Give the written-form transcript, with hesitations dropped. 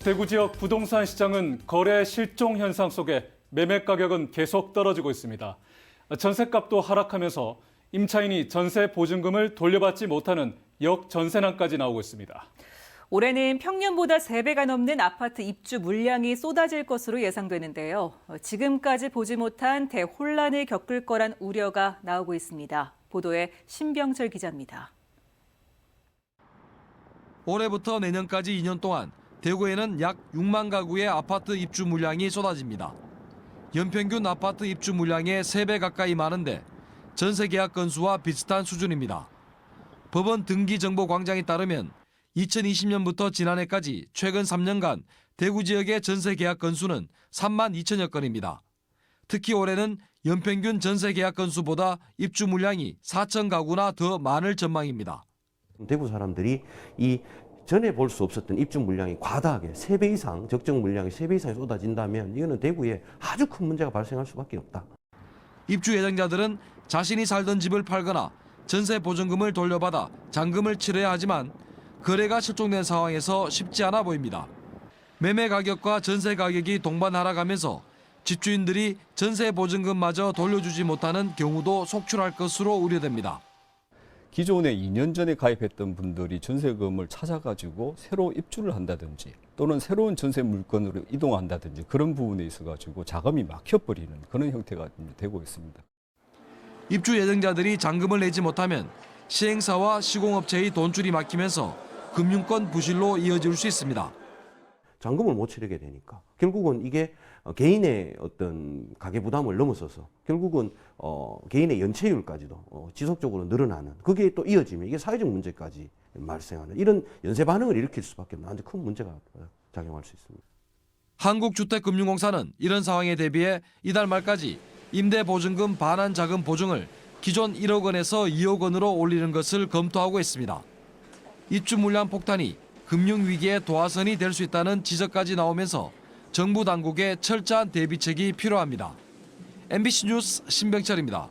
대구 지역 부동산 시장은 거래 실종 현상 속에 매매 가격은 계속 떨어지고 있습니다. 전셋값도 하락하면서 임차인이 전세 보증금을 돌려받지 못하는 역전세난까지 나오고 있습니다. 올해는 평년보다 3배가 넘는 아파트 입주 물량이 쏟아질 것으로 예상되는데요. 지금까지 보지 못한 대혼란을 겪을 거란 우려가 나오고 있습니다. 보도에 신병철 기자입니다. 올해부터 내년까지 2년 동안 대구에는 약 6만 가구의 아파트 입주 물량이 쏟아집니다. 연평균 아파트 입주 물량의 3배 가까이 많은데 전세 계약 건수와 비슷한 수준입니다. 법원 등기정보광장에 따르면 2020년부터 지난해까지 최근 3년간 대구 지역의 전세 계약 건수는 3만 2천여 건입니다. 특히 올해는 연평균 전세 계약 건수보다 입주 물량이 4천 가구나 더 많을 전망입니다. 대구 사람들이 이 전에 볼 수 없었던 입주 물량이 과다하게 3배 이상, 적정 물량이 3배 이상이 쏟아진다면 이거는 대구에 아주 큰 문제가 발생할 수밖에 없다. 입주 예정자들은 자신이 살던 집을 팔거나 전세 보증금을 돌려받아 잔금을 치러야 하지만 거래가 실종된 상황에서 쉽지 않아 보입니다. 매매 가격과 전세 가격이 동반 하락하면서 집주인들이 전세 보증금마저 돌려주지 못하는 경우도 속출할 것으로 우려됩니다. 기존에 2년 전에 가입했던 분들이 전세금을 찾아가지고 새로 입주를 한다든지 또는 새로운 전세 물건으로 이동한다든지 그런 부분에 있어가지고 자금이 막혀버리는 그런 형태가 되고 있습니다. 입주 예정자들이 잔금을 내지 못하면 시행사와 시공업체의 돈줄이 막히면서 금융권 부실로 이어질 수 있습니다. 잔금을 못 치르게 되니까 결국은 이게 개인의 어떤 가계 부담을 넘어서서 결국은 개인의 연체율까지도 지속적으로 늘어나는 그게 또 이어지면 이게 사회적 문제까지 발생하는 이런 연쇄 반응을 일으킬 수밖에 없는 아주 큰 문제가 작용할 수 있습니다. 한국주택금융공사는 이런 상황에 대비해 이달 말까지 임대보증금 반환 자금 보증을 기존 1억 원에서 2억 원으로 올리는 것을 검토하고 있습니다. 입주 물량 폭탄이 금융위기의 도화선이 될 수 있다는 지적까지 나오면서 정부 당국의 철저한 대비책이 필요합니다. MBC 뉴스 신병철입니다.